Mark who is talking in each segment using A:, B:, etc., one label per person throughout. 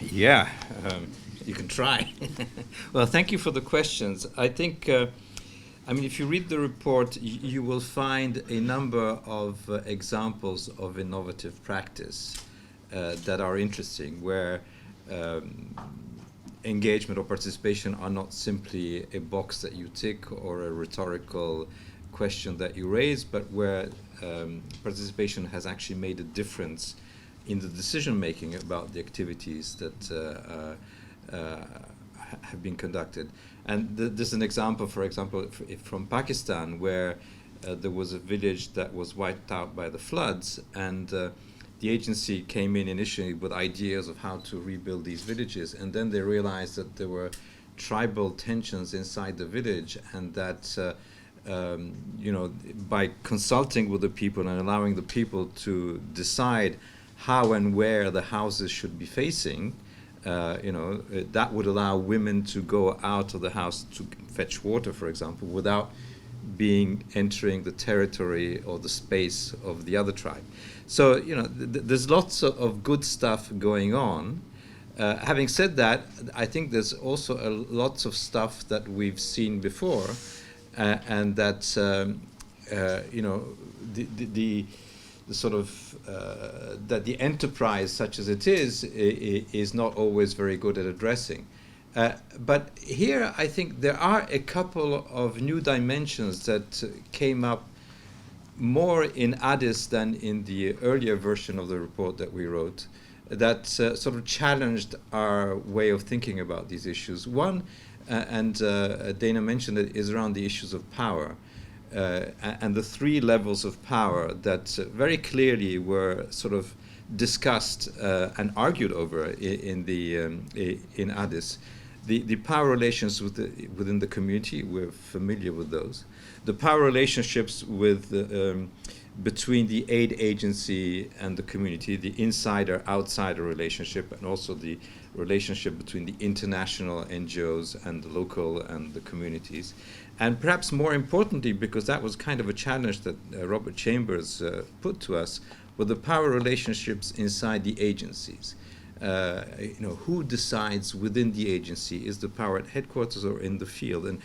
A: Yeah, you can try. Well, thank you for the questions. I think, I mean, if you read the report, you will find a number of examples of innovative practice that are interesting, where um, engagement or participation are not simply a box that you tick or a rhetorical question that you raise, but where participation has actually made a difference in the decision making about the activities that have been conducted. And there's an example, for example, from Pakistan, where there was a village that was wiped out by the floods, and the agency came in initially with ideas of how to rebuild these villages, and then they realized that there were tribal tensions inside the village, and that by consulting with the people and allowing the people to decide how and where the houses should be facing, that would allow women to go out of the house to fetch water, for example, without entering the territory or the space of the other tribe. So, there's lots of good stuff going on. Having said that, I think there's also lots of stuff that we've seen before, and that the sort of that the enterprise, such as it is not always very good at addressing. But here, I think there are a couple of new dimensions that came up more in Addis than in the earlier version of the report that we wrote, that sort of challenged our way of thinking about these issues. One, and Dana mentioned it, is around the issues of power. And the three levels of power that very clearly were sort of discussed and argued over in Addis. The power relations within the community, we're familiar with those. The power relationships between the aid agency and the community, the insider-outsider relationship, and also the relationship between the international NGOs and the local and the communities. And perhaps more importantly, because that was kind of a challenge that Robert Chambers put to us, were the power relationships inside the agencies. Who decides within the agency? Is the power at headquarters or in the field? And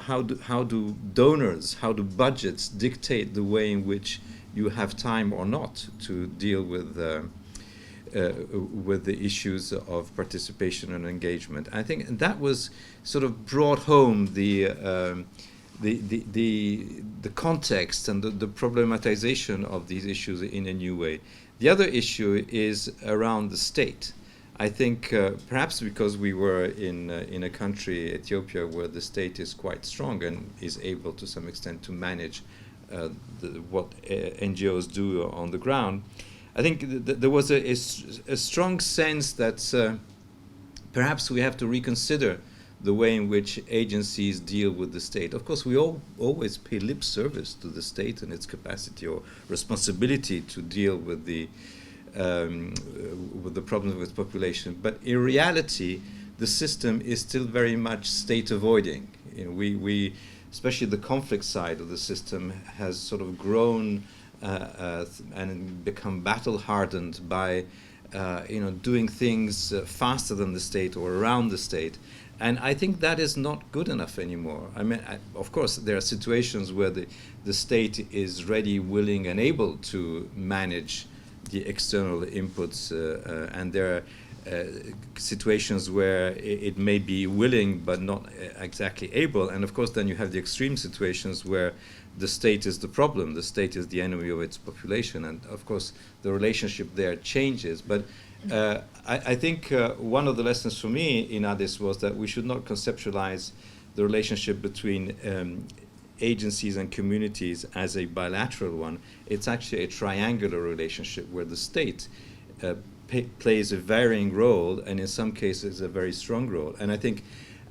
A: how do donors, how do budgets dictate the way in which you have time or not to deal with the issues of participation and engagement? I think that was sort of brought home the context and the problematization of these issues in a new way. The other issue is around the state. I think perhaps because we were in a country, Ethiopia, where the state is quite strong and is able to some extent to manage what NGOs do on the ground, I think there was a strong sense that perhaps we have to reconsider the way in which agencies deal with the state. Of course, we always pay lip service to the state and its capacity or responsibility to deal with the problems of its population. But in reality, the system is still very much state avoiding. We especially the conflict side of the system has sort of grown and become battle hardened by doing things faster than the state or around the state. And I think that is not good enough anymore. I mean, of course, there are situations where the state is ready, willing, and able to manage the external inputs, and there are situations where it may be willing but not exactly able. And of course, then you have the extreme situations where the state is the problem, the state is the enemy of its population, and of course, the relationship there changes. But I think one of the lessons for me in Addis was that we should not conceptualize the relationship between agencies and communities as a bilateral one. It's actually a triangular relationship where the state plays a varying role, and in some cases a very strong role. And I think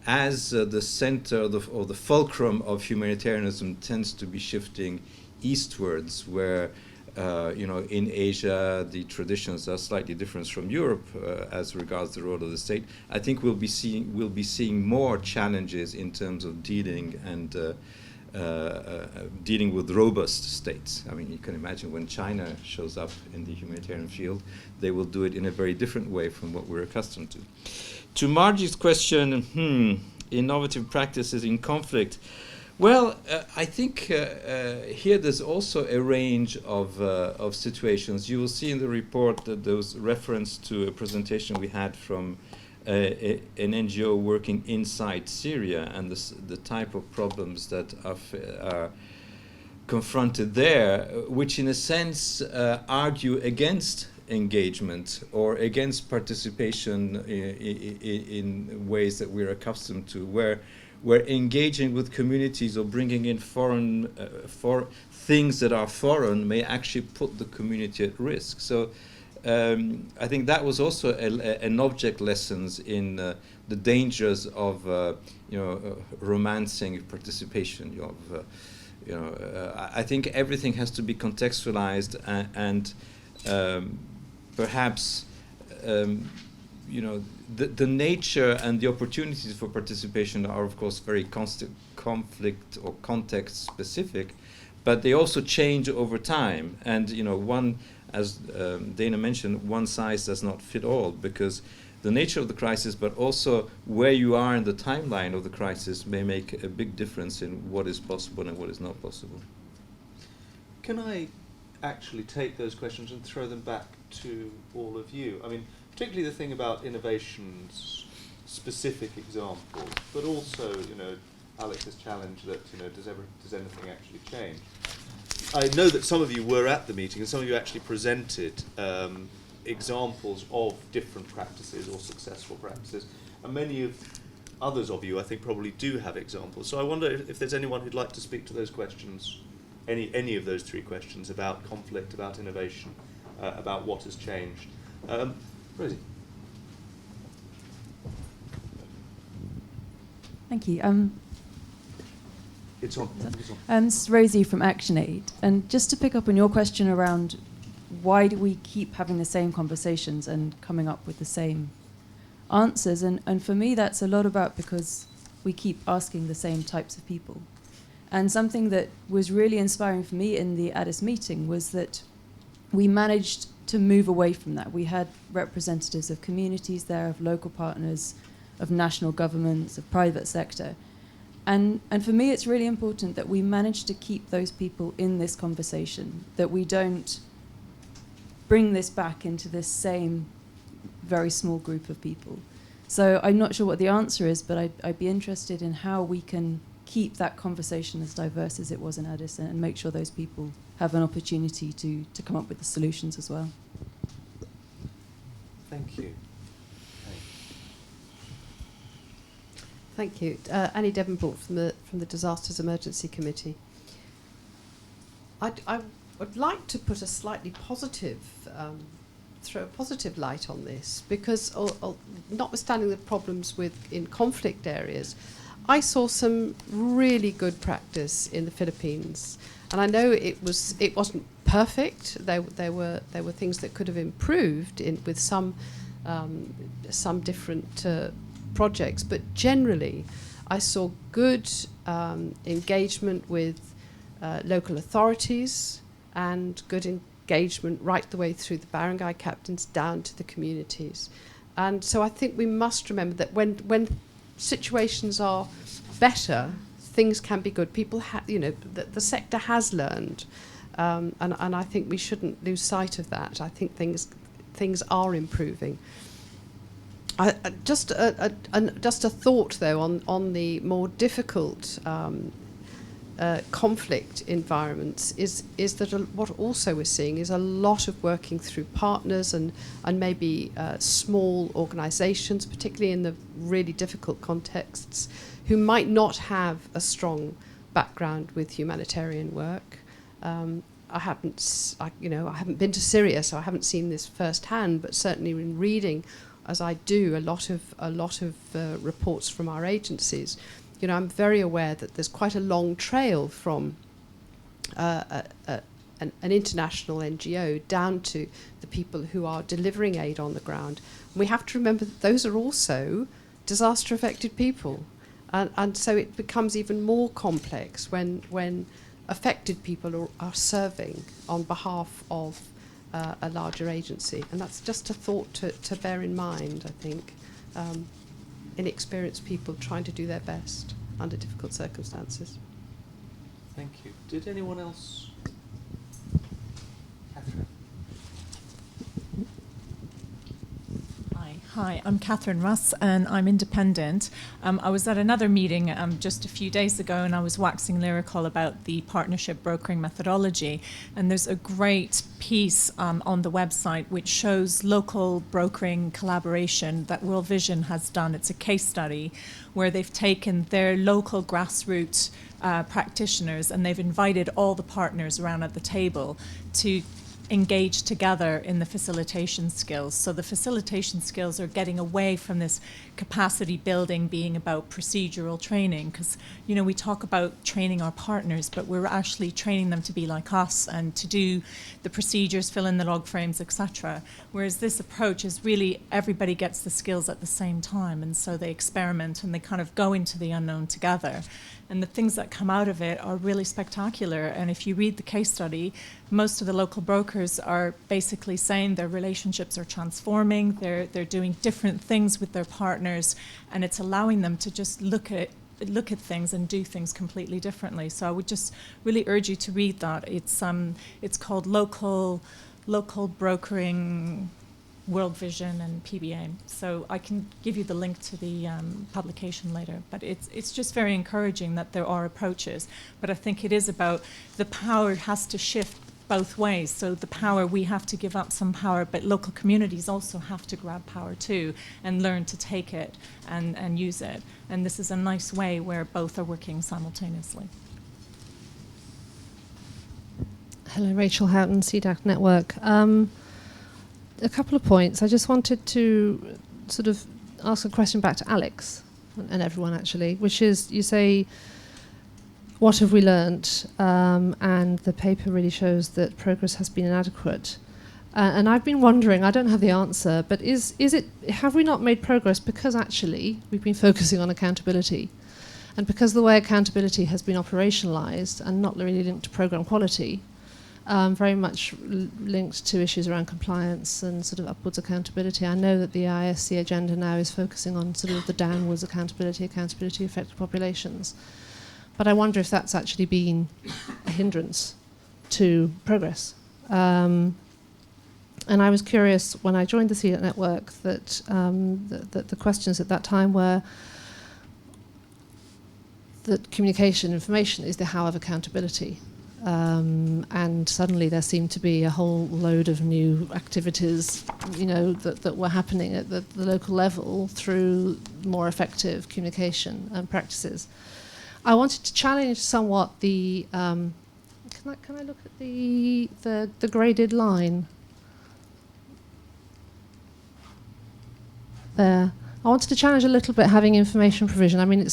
A: as the center or the fulcrum of humanitarianism tends to be shifting eastwards, where in Asia, the traditions are slightly different from Europe as regards the role of the state. I think we'll be seeing more challenges in terms of dealing and dealing with robust states. I mean, you can imagine when China shows up in the humanitarian field, they will do it in a very different way from what we're accustomed to. To Margie's question, innovative practices in conflict. Well, I think here there's also a range of situations. You will see in the report that there was reference to a presentation we had from an NGO working inside Syria and the type of problems that are confronted there, which in a sense argue against engagement or against participation in ways that we're accustomed to, where engaging with communities or bringing in foreign things that are foreign may actually put the community at risk. So I think that was also an object lessons in the dangers of romancing participation. I think everything has to be contextualized and perhaps the nature and the opportunities for participation are of course very conflict or context specific, but they also change over time. And one, as Dana mentioned, one size does not fit all, because the nature of the crisis, but also where you are in the timeline of the crisis, may make a big difference in what is possible and what is not possible.
B: Can I actually take those questions and throw them back to all of you? I mean, particularly the thing about innovations, specific examples, but also, Alex's challenge that, does anything actually change? I know that some of you were at the meeting and some of you actually presented examples of different practices or successful practices, and many of others of you, I think, probably do have examples. So I wonder if there's anyone who'd like to speak to those questions, any of those three questions about conflict, about innovation, about what has changed. Rosie.
C: Thank you.
B: It's on.
C: This is Rosie from ActionAid. And just to pick up on your question around why do we keep having the same conversations and coming up with the same answers, and for me that's a lot about because we keep asking the same types of people. And something that was really inspiring for me in the Addis meeting was that we managed to move away from that. We had representatives of communities there, of local partners, of national governments, of private sector. And for me, it's really important that we manage to keep those people in this conversation, that we don't bring this back into this same very small group of people. So I'm not sure what the answer is, but I'd be interested in how we can keep that conversation as diverse as it was in Addis and make sure those people have an opportunity to come up with the solutions as well.
B: Thank you.
D: Thank you. Annie Devonport from the Disasters Emergency Committee. I would like to put a slightly positive, throw a positive light on this, because notwithstanding the problems in conflict areas, I saw some really good practice in the Philippines, and I know it wasn't perfect. There were things that could have improved with some different projects, but generally, I saw good engagement with local authorities and good engagement right the way through the barangay captains down to the communities. And so I think we must remember that when situations are better, things can be good. People the sector has learned, and I think we shouldn't lose sight of that. I think things are improving. Just a thought though on the more difficult conflict environments is that what also we're seeing is a lot of working through partners and maybe small organisations, particularly in the really difficult contexts, who might not have a strong background with humanitarian work. I haven't been to Syria, so I haven't seen this firsthand, but certainly in reading, as I do, a lot of reports from our agencies, I'm very aware that there's quite a long trail from an international NGO down to the people who are delivering aid on the ground. And we have to remember that those are also disaster-affected people. And so it becomes even more complex when affected people are serving on behalf of a larger agency. And that's just a thought to bear in mind, I think, inexperienced people trying to do their best under difficult circumstances.
B: Thank you. Did anyone else? Catherine.
E: Hi, I'm Catherine Russ, and I'm independent. I was at another meeting just a few days ago, and I was waxing lyrical about the partnership brokering methodology. And there's a great piece on the website which shows local brokering collaboration that World Vision has done. It's a case study where they've taken their local grassroots practitioners and they've invited all the partners around at the table to engage together in the facilitation skills. So the facilitation skills are getting away from this capacity building being about procedural training, because, you know, we talk about training our partners, but we're actually training them to be like us and to do the procedures, fill in the log frames, etc. Whereas this approach is really everybody gets the skills at the same time, and so they experiment and they kind of go into the unknown together. And the things that come out of it are really spectacular. And if you read the case study, most of the local brokers are basically saying their relationships are transforming, they're doing different things with their partners, and it's allowing them to just look at things and do things completely differently. So I would just really urge you to read that. It's called Local Brokering, World Vision and PBA. So I can give you the link to the publication later. But it's just very encouraging that there are approaches. But I think it is about the power has to shift both ways. So the power, we have to give up some power, but local communities also have to grab power too and learn to take it and use it. And this is a nice way where both are working simultaneously.
F: Hello, Rachel Houghton, CDAC Network. A couple of points. I just wanted to sort of ask a question back to Alex and everyone actually, which is, you say, what have we learnt? And the paper really shows that progress has been inadequate. And I've been wondering, I don't have the answer, but have we not made progress because actually we've been focusing on accountability? And because the way accountability has been operationalised and not really linked to programme quality, very much linked to issues around compliance and sort of upwards accountability. I know that the ISC agenda now is focusing on sort of the downwards accountability affected populations. But I wonder if that's actually been a hindrance to progress. And I was curious when I joined the CDAC network that the questions at that time were that communication information is the how of accountability. And suddenly there seemed to be a whole load of new activities, you know, that were happening at the local level through more effective communication and practices. I wanted to challenge somewhat the. Can I look at the graded line there? I wanted to challenge a little bit having information provision. I mean, it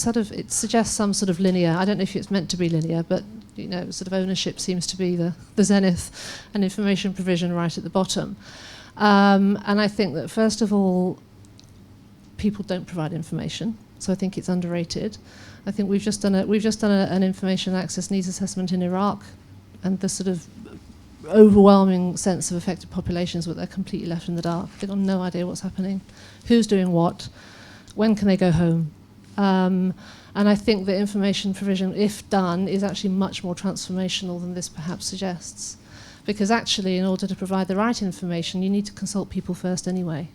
F: suggests some sort of linear. I don't know if it's meant to be linear, but you know, sort of ownership seems to be the zenith, and information provision right at the bottom. And I think that first of all, people don't provide information, so I think it's underrated. I think we've just done an information access needs assessment in Iraq, and the sort of overwhelming sense of affected populations where they're completely left in the dark. They've got no idea what's happening, who's doing what, when can they go home. And I think that information provision, if done, is actually much more transformational than this perhaps suggests. Because actually, in order to provide the right information, you need to consult people first anyway.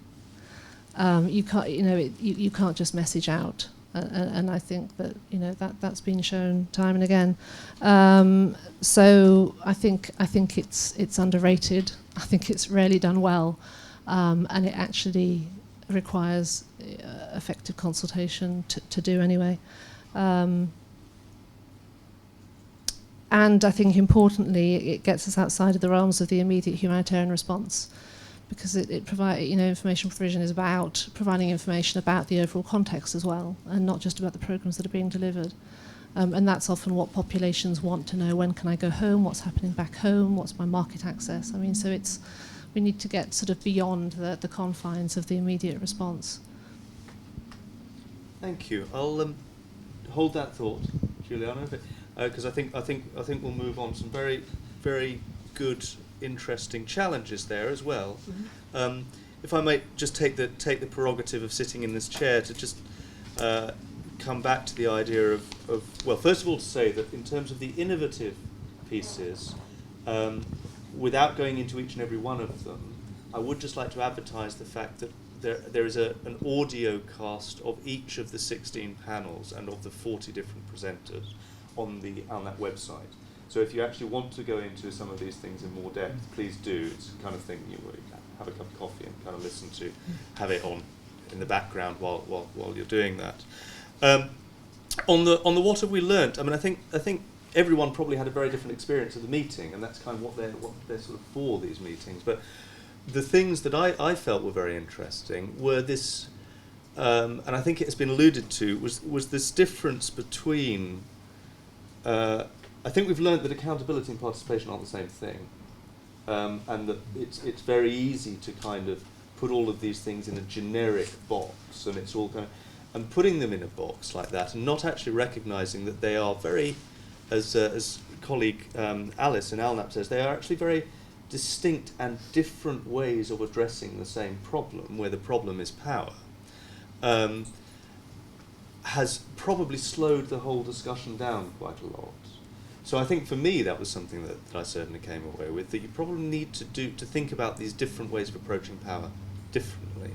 F: You can't just message out. And I think that that's been shown time and again. So I think it's underrated. I think it's rarely done well, and it actually requires effective consultation to do anyway. And I think importantly, it gets us outside of the realms of the immediate humanitarian response, because it provides, information provision is about providing information about the overall context as well, and not just about the programs that are being delivered. And that's often what populations want to know. When can I go home? What's happening back home? What's my market access? I mean, so we need to get sort of beyond the confines of the immediate response.
B: Thank you. I'll hold that thought, Juliana, because I think we'll move on to some very, very good, interesting challenges there as well.
D: Mm-hmm.
B: If I might just take the prerogative of sitting in this chair to just come back to the idea of well, first of all, to say that in terms of the innovative pieces, without going into each and every one of them, I would just like to advertise the fact that there is an audio cast of each of the 16 panels and of the 40 different presenters on that website. So if you actually want to go into some of these things in more depth, please do. It's the kind of thing you would have a cup of coffee and kind of listen to, have it on in the background while you're doing that. On the what have we learnt? I mean, I think everyone probably had a very different experience of the meeting, and that's kind of what they're sort of for, these meetings. But the things that I felt were very interesting were this, and I think it has been alluded to, was this difference between. I think we've learned that accountability and participation aren't the same thing, and that it's very easy to kind of put all of these things in a generic box, and it's all kind of, and putting them in a box like that, and not actually recognising that they are very, as colleague Alice in Alnap says, they are actually very distinct and different ways of addressing the same problem, where the problem is power, has probably slowed the whole discussion down quite a lot. So I think for me that was something that I certainly came away with, that you probably need to think about these different ways of approaching power differently.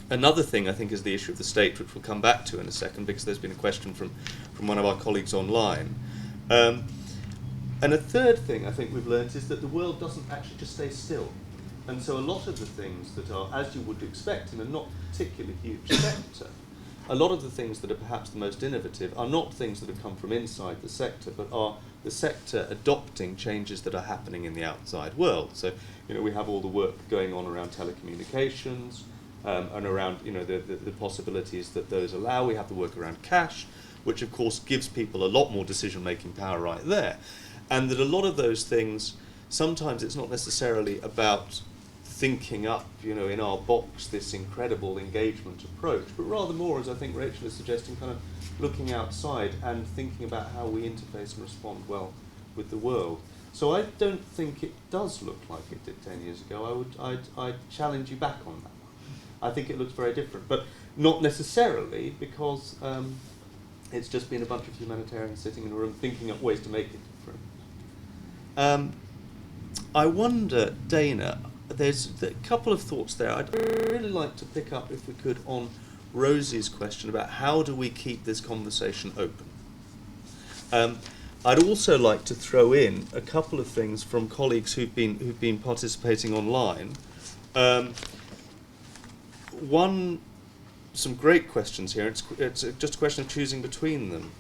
B: Another thing I think is the issue of the state, which we'll come back to in a second, because there's been a question from one of our colleagues online. And a third thing I think we've learned is that the world doesn't actually just stay still. And so a lot of the things that are, as you would expect in a not particularly huge sector, a lot of the things that are perhaps the most innovative are not things that have come from inside the sector, but are the sector adopting changes that are happening in the outside world. So, we have all the work going on around telecommunications, and around, the possibilities that those allow. We have the work around cash, which of course gives people a lot more decision-making power right there. And that a lot of those things, sometimes it's not necessarily about thinking up, in our box, this incredible engagement approach, but rather more, as I think Rachel is suggesting, kind of looking outside and thinking about how we interface and respond well with the world. So I don't think it does look like it did 10 years ago. I'd challenge you back on that one. I think it looks very different, but not necessarily because it's just been a bunch of humanitarians sitting in a room thinking up ways to make it different. I wonder, Dana, there's a couple of thoughts there. I'd really like to pick up, if we could, on Rosie's question about how do we keep this conversation open. I'd also like to throw in a couple of things from colleagues who've been participating online. Some great questions here. It's just a question of choosing between them.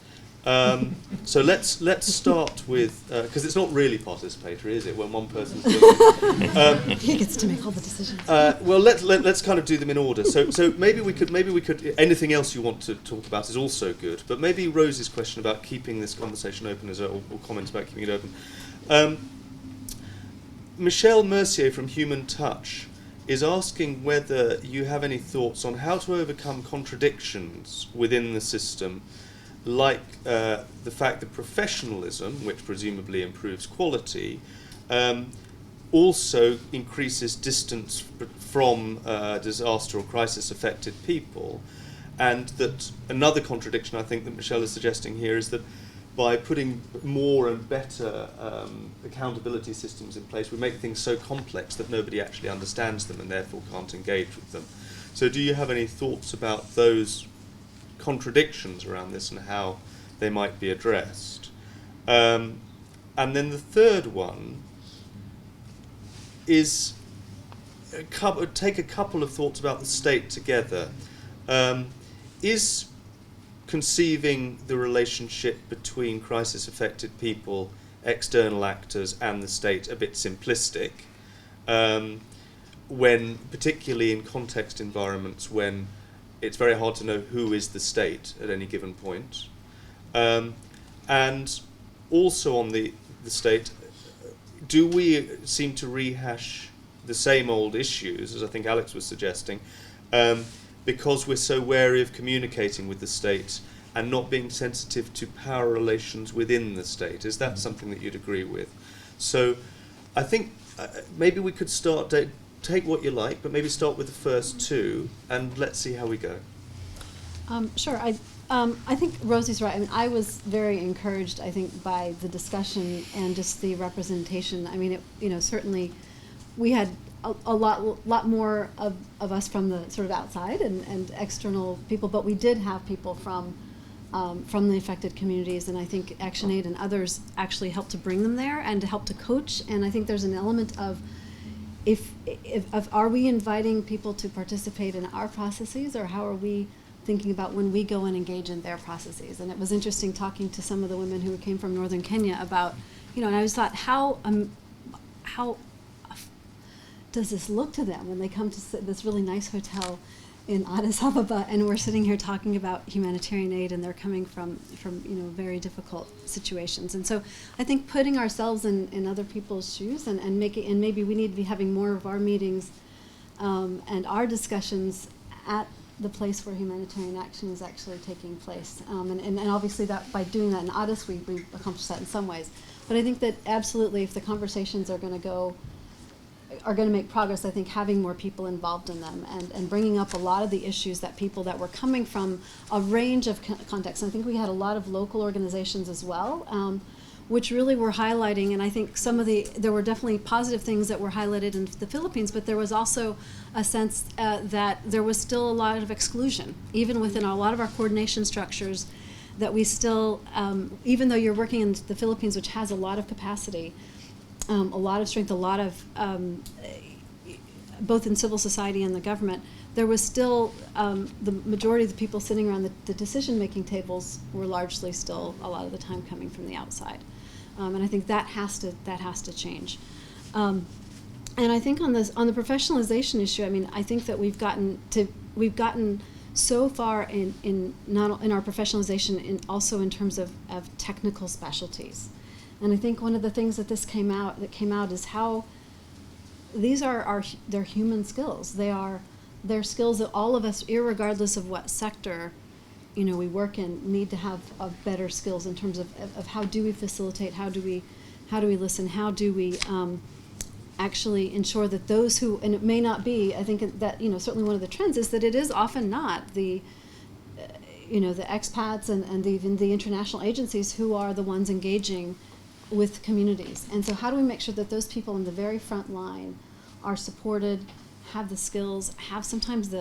B: So let's start with, because it's not really participatory, is it? When one person's doing
G: he gets to make all the decisions.
B: Well, let's kind of do them in order. So maybe we could. Anything else you want to talk about is also good, but maybe Rosie's question about keeping this conversation open or comments about keeping it open. Michelle Mercier from Human Touch is asking whether you have any thoughts on how to overcome contradictions within the system, like the fact that professionalism, which presumably improves quality, also increases distance from disaster or crisis affected people, and that another contradiction I think that Michelle is suggesting here is that by putting more and better accountability systems in place, we make things so complex that nobody actually understands them and therefore can't engage with them. So do you have any thoughts about those contradictions around this and how they might be addressed? And then the third one is take a couple of thoughts about the state together. Is conceiving the relationship between crisis-affected people, external actors, and the state a bit simplistic, when, particularly in context environments when it's very hard to know who is the state at any given point? And also on the state, do we seem to rehash the same old issues, as I think Alex was suggesting, because we're so wary of communicating with the state and not being sensitive to power relations within the state. Is that something that you'd agree with? So I think maybe we could start, take what you like, but maybe start with the first two, and let's see how we go.
G: Sure. I think Rosie's right. I mean, I was very encouraged, I think, by the discussion and just the representation. I mean, certainly we had a lot more of us from the sort of outside and external people, but we did have people from the affected communities, and I think ActionAid and others actually helped to bring them there and to help to coach. And I think there's an element of are we inviting people to participate in our processes, or how are we thinking about when we go and engage in their processes? And it was interesting talking to some of the women who came from northern Kenya about, and I just thought, how does this look to them when they come to this really nice hotel in Addis Ababa, and we're sitting here talking about humanitarian aid, and they're coming from very difficult situations. And so I think putting ourselves in other people's shoes and maybe we need to be having more of our meetings and our discussions at the place where humanitarian action is actually taking place. And obviously that by doing that in Addis, we accomplished that in some ways. But I think that absolutely, if the conversations are going to make progress, I think having more people involved in them and bringing up a lot of the issues that people that were coming from a range of contexts. And I think we had a lot of local organizations as well, which really were highlighting, and I think there were definitely positive things that were highlighted in the Philippines, but there was also a sense that there was still a lot of exclusion, even within a lot of our coordination structures, that we still, even though you're working in the Philippines, which has a lot of capacity, a lot of strength, a lot of, both in civil society and the government, there was still, the majority of the people sitting around the decision-making tables were largely still, a lot of the time, coming from the outside. And I think that has to change. And I think on the professionalization issue, I mean, I think that we've gotten so far in our professionalization, also in terms of technical specialties. And I think one of the things that came out is how these they're human skills. They're skills that all of us, irregardless of what sector we work in, need to have better skills in terms of how do we facilitate, how do we listen, how do we actually ensure that those who, and it may not be, I think that certainly one of the trends is that it is often not the the expats and even the international agencies who are the ones engaging with communities. And so how do we make sure that those people in the very front line are supported, have the skills, have sometimes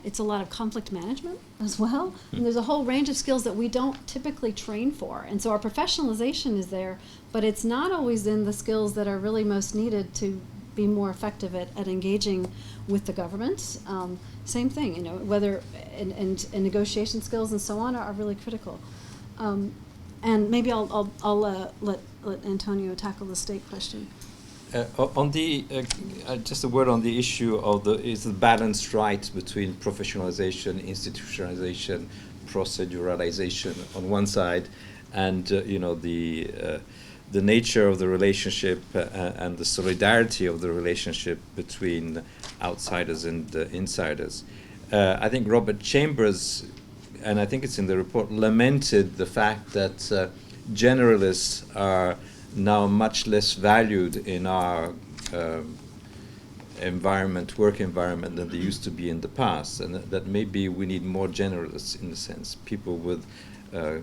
G: it's a lot of conflict management as well. And there's a whole range of skills that we don't typically train for. And so our professionalization is there, but it's not always in the skills that are really most needed to be more effective at engaging with the government. Same thing, whether, and negotiation skills and so on are really critical. And maybe I'll let Antonio tackle the state question.
A: On the just a word on the issue of is the balance right between professionalization, institutionalization, proceduralization on one side, and the nature of the relationship and the solidarity of the relationship between outsiders and insiders. I think Robert Chambers, and I think it's in the report, lamented the fact that generalists are now much less valued in our work environment than they used to be in the past, and that maybe we need more generalists, in a sense, people with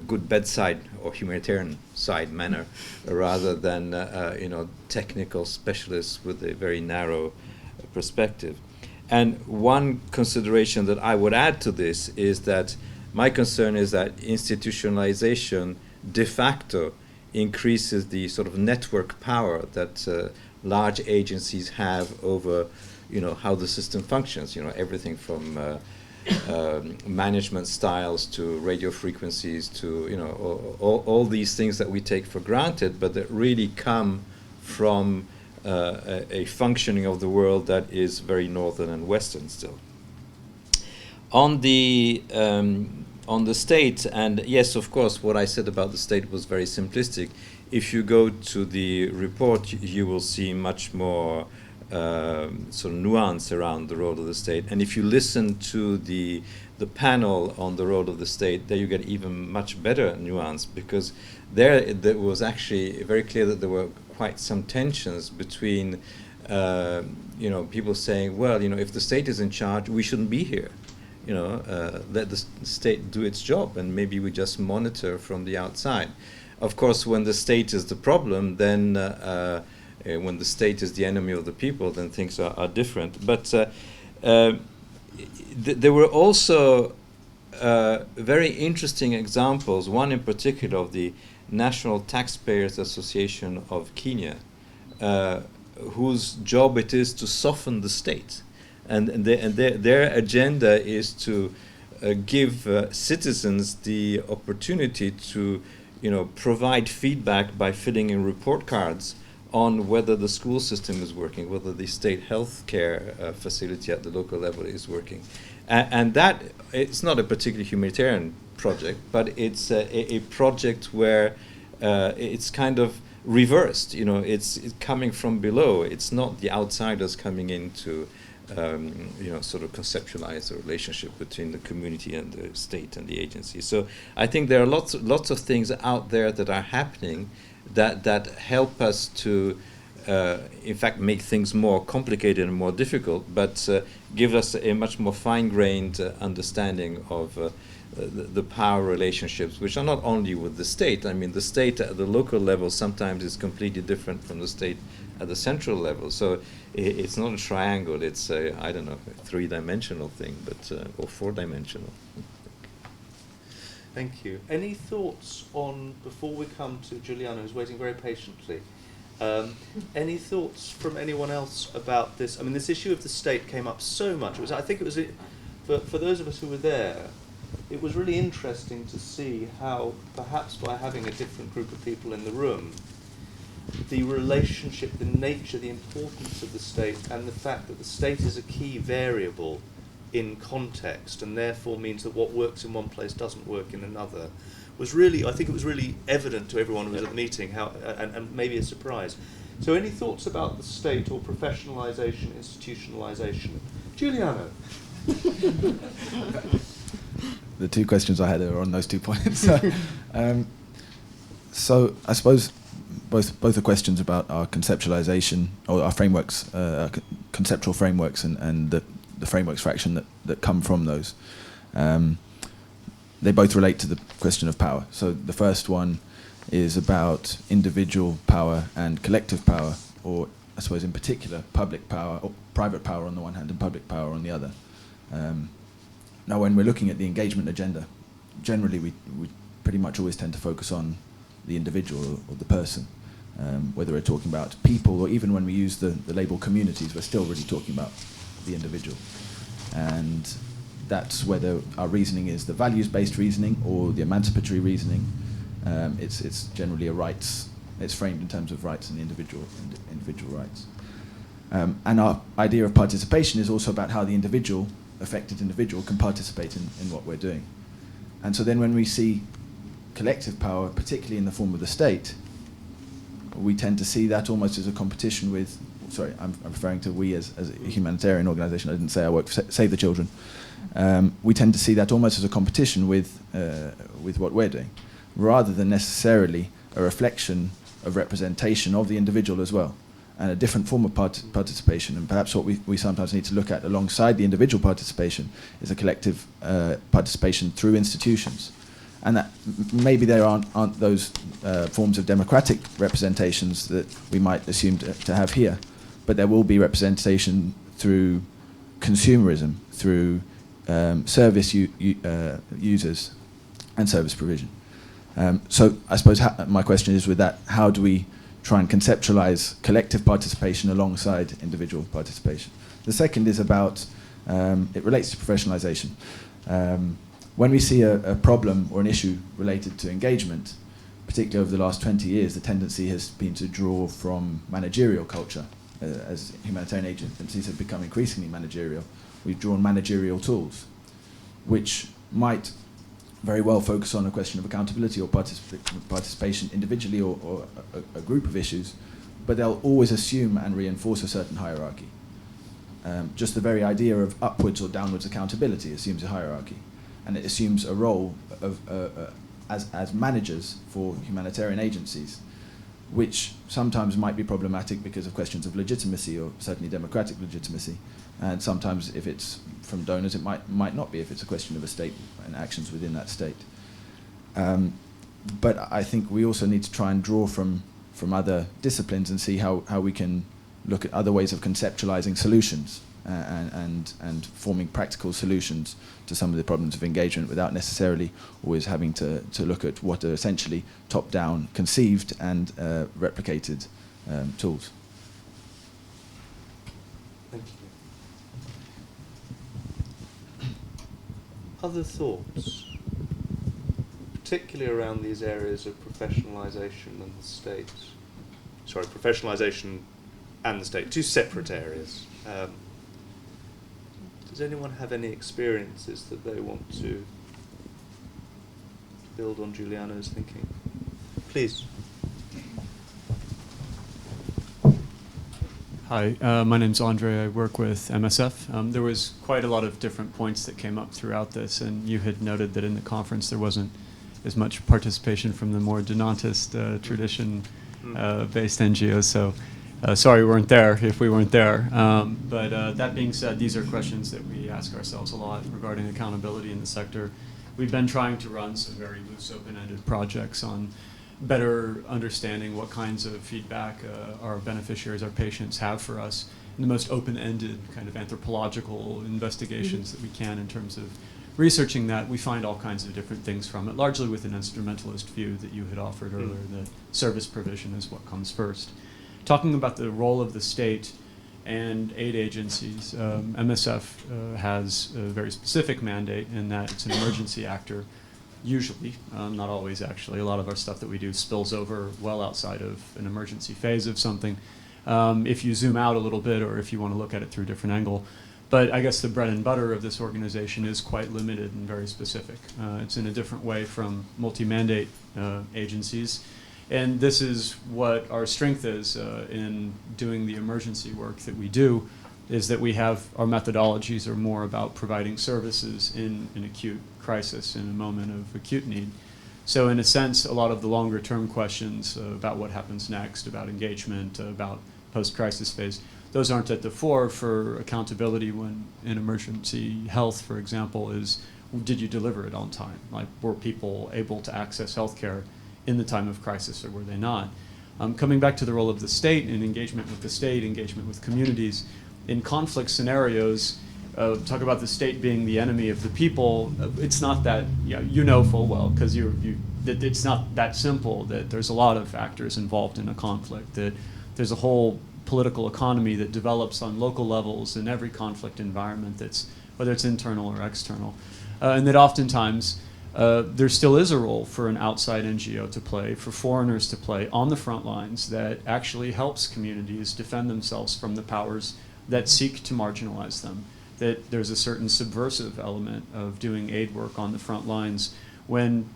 A: good bedside or humanitarian side manner, rather than technical specialists with a very narrow perspective. And one consideration that I would add to this is that my concern is that institutionalization de facto increases the sort of network power that large agencies have over, how the system functions. Everything from management styles to radio frequencies to all these things that we take for granted, but that really come from a functioning of the world that is very northern and western still. On the state, and yes, of course, what I said about the state was very simplistic. If you go to the report, you will see much more sort of nuance around the role of the state. And if you listen to the panel on the role of the state, there you get even much better nuance, because there was actually very clear that there were quite some tensions between people saying, well, if the state is in charge, we shouldn't be here. Let the state do its job, and maybe we just monitor from the outside. Of course, when the state is the problem, then when the state is the enemy of the people, then things are different. But there were also very interesting examples, one in particular of the National Taxpayers Association of Kenya, whose job it is to soften the state. And their agenda is to give citizens the opportunity to provide feedback by filling in report cards on whether the school system is working, whether the state health care facility at the local level is working. And that, it's not a particularly humanitarian project, but it's a project where it's kind of reversed. It's coming from below. It's not the outsiders coming in to sort of conceptualize the relationship between the community and the state and the agency. So I think there are lots of things out there that are happening that help us to, in fact, make things more complicated and more difficult, but give us a much more fine-grained understanding of the power relationships, which are not only with the state. I mean, the state at the local level sometimes is completely different from the state at the central level. So it's not a triangle. It's a three-dimensional thing, but or four-dimensional.
B: Thank you. Any thoughts on, before we come to Giuliano, who's waiting very patiently, any thoughts from anyone else about this? I mean, this issue of the state came up so much. For those of us who were there, it was really interesting to see how, perhaps by having a different group of people in the room, the relationship, the nature, the importance of the state, and the fact that the state is a key variable in context, and therefore means that what works in one place doesn't work in another, was really, I think it was really evident to everyone who was at the meeting, how, and maybe a surprise. So any thoughts about the state or professionalisation, institutionalisation? Giuliano.
H: The two questions I had are on those 2 points. So I suppose both the questions about our conceptualization, or our frameworks, conceptual frameworks, and the frameworks for action that come from those, they both relate to the question of power. So the first one is about individual power and collective power, or I suppose in particular public power, or private power on the one hand and public power on the other. Now, when we're looking at the engagement agenda, generally we pretty much always tend to focus on the individual or the person, whether we're talking about people, or even when we use the label communities, we're still really talking about the individual. And that's whether our reasoning is the values-based reasoning or the emancipatory reasoning. It's generally a rights, it's framed in terms of rights and individual rights. And our idea of participation is also about how the affected individual can participate in what we're doing. And so then when we see collective power, particularly in the form of the state, we tend to see that almost as a competition with, I'm referring to we as a humanitarian organisation, I didn't say I work for Save the Children. We tend to see that almost as a competition with what we're doing, rather than necessarily a reflection of representation of the individual as well, and a different form of participation. And perhaps what we sometimes need to look at alongside the individual participation is a collective participation through institutions. And that maybe there aren't those forms of democratic representations that we might assume to have here, but there will be representation through consumerism, through service users and service provision. So I suppose my question is, with that, how do we try and conceptualize collective participation alongside individual participation? The second is about, it relates to professionalization. When we see a problem or an issue related to engagement, particularly over the last 20 years, the tendency has been to draw from managerial culture. As humanitarian agencies have become increasingly managerial, we've drawn managerial tools, which might very well focus on a question of accountability or participation individually or a group of issues, but they'll always assume and reinforce a certain hierarchy. Just the very idea of upwards or downwards accountability assumes a hierarchy, and it assumes a role of as managers for humanitarian agencies, which sometimes might be problematic because of questions of legitimacy, or certainly democratic legitimacy, and sometimes if it's from donors it might not be if it's a question of a state and actions within that state. But I think we also need to try and draw from other disciplines and see how we can look at other ways of conceptualizing solutions and forming practical solutions to some of the problems of engagement without necessarily always having to look at what are essentially top-down conceived and replicated tools.
B: Thank you. Other thoughts? Particularly around these areas of professionalisation and the state. Sorry, professionalisation and the state, two separate areas. Does anyone have any experiences that they want to build on Giuliano's thinking? Please.
I: Hi, my name's Andre. I work with MSF. There was quite a lot of different points that came up throughout this, and you had noted that in the conference there wasn't as much participation from the more Donatist tradition-based NGOs. So sorry we weren't there if we weren't there. But that being said, these are questions that we ask ourselves a lot regarding accountability in the sector. We've been trying to run some very loose, open-ended projects on better understanding what kinds of feedback our beneficiaries, our patients have for us, in the most open-ended kind of anthropological investigations that we can in terms of researching that. We find all kinds of different things from it, largely with an instrumentalist view that you had offered earlier, that service provision is what comes first. Talking about the role of the state and aid agencies, MSF has a very specific mandate in that it's an emergency actor, usually, not always actually. A lot of our stuff that we do spills over well outside of an emergency phase of something. If you zoom out a little bit, or if you want to look at it through a different angle. But I guess the bread and butter of this organization is quite limited and very specific. It's in a different way from multi-mandate agencies. And this is what our strength is in doing the emergency work that we do, is that we have, our methodologies are more about providing services in an acute crisis, in a moment of acute need. So in a sense, a lot of the longer term questions about what happens next, about engagement, about post-crisis phase, those aren't at the fore for accountability when in emergency health, for example, is did you deliver it on time? Like, were people able to access healthcare in the time of crisis, or were they not? Coming back to the role of the state and engagement with the state, engagement with communities, in conflict scenarios, talk about the state being the enemy of the people. It's not that, you know full well, because that it's not that simple, that there's a lot of factors involved in a conflict, that there's a whole political economy that develops on local levels in every conflict environment, that's whether it's internal or external, and that oftentimes there still is a role for an outside NGO to play, for foreigners to play on the front lines that actually helps communities defend themselves from the powers that seek to marginalize them. That there's a certain subversive element of doing aid work on the front lines when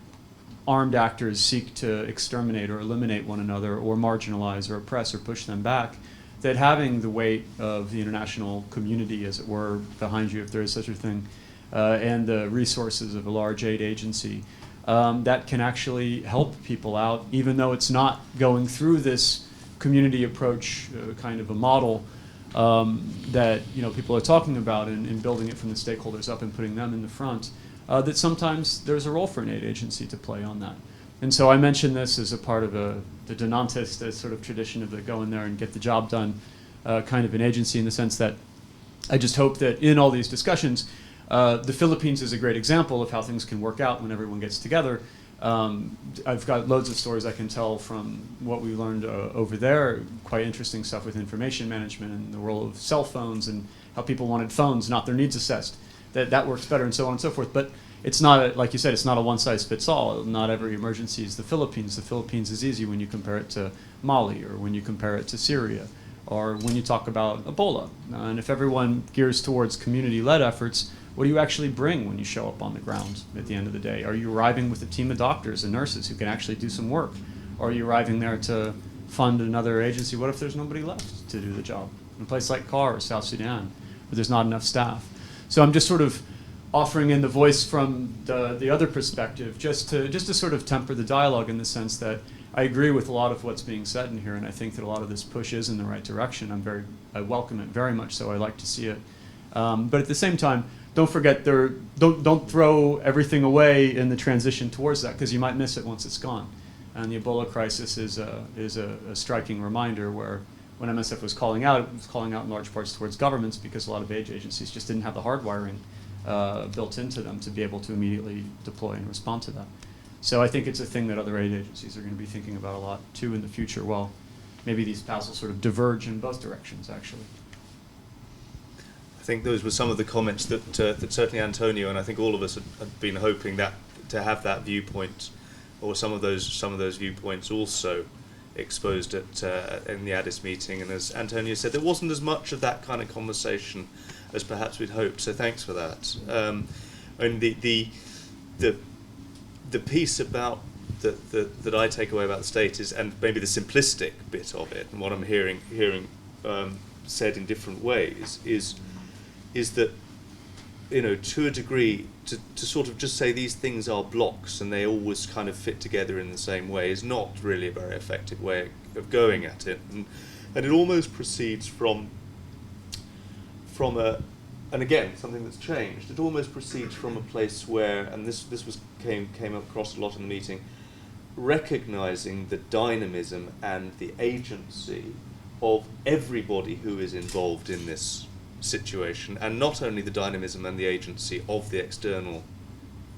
I: armed actors seek to exterminate or eliminate one another, or marginalize or oppress or push them back, that having the weight of the international community, as it were, behind you, if there is such a thing, and the resources of a large aid agency, that can actually help people out, even though it's not going through this community approach kind of a model that people are talking about, and building it from the stakeholders up and putting them in the front, that sometimes there's a role for an aid agency to play on that. And so I mentioned this as a part of the Donantist sort of tradition of the go in there and get the job done kind of an agency, in the sense that I just hope that in all these discussions, the Philippines is a great example of how things can work out when everyone gets together. I've got loads of stories I can tell from what we learned over there, quite interesting stuff with information management and the role of cell phones and how people wanted phones, not their needs assessed, that works better, and so on and so forth. But it's not, like you said, it's not a one-size-fits-all. Not every emergency is the Philippines. The Philippines is easy when you compare it to Mali, or when you compare it to Syria, or when you talk about Ebola. And if everyone gears towards community-led efforts, what do you actually bring when you show up on the ground at the end of the day? Are you arriving with a team of doctors and nurses who can actually do some work? Or are you arriving there to fund another agency, what if there's nobody left to do the job? In a place like CAR or South Sudan, where there's not enough staff. So I'm just sort of offering in the voice from the other perspective, just to sort of temper the dialogue in the sense that I agree with a lot of what's being said in here, and I think that a lot of this push is in the right direction. I welcome it very much, so I like to see it. But at the same time, don't forget don't throw everything away in the transition towards that, because you might miss it once it's gone. And the Ebola crisis is a striking reminder where when MSF was calling out, it was calling out in large parts towards governments because a lot of aid agencies just didn't have the hardwiring built into them to be able to immediately deploy and respond to that. So I think it's a thing that other aid agencies are going to be thinking about a lot too in the future. Well, maybe these paths will sort of diverge in both directions, actually.
B: I think those were some of the comments that certainly Antonio and I think all of us had been hoping that to have that viewpoint, or some of those viewpoints also exposed in the Addis meeting. And as Antonio said, there wasn't as much of that kind of conversation as perhaps we'd hoped. So thanks for that. And the piece about that I take away about the state is, and maybe the simplistic bit of it, and what I'm hearing said in different ways is that, you know, to a degree, to sort of just say these things are blocks and they always kind of fit together in the same way is not really a very effective way of going at it, and it almost proceeds from a, and again, something that's changed. It almost proceeds from a place where, and this came across a lot in the meeting, recognizing the dynamism and the agency of everybody who is involved in this situation, and not only the dynamism and the agency of the external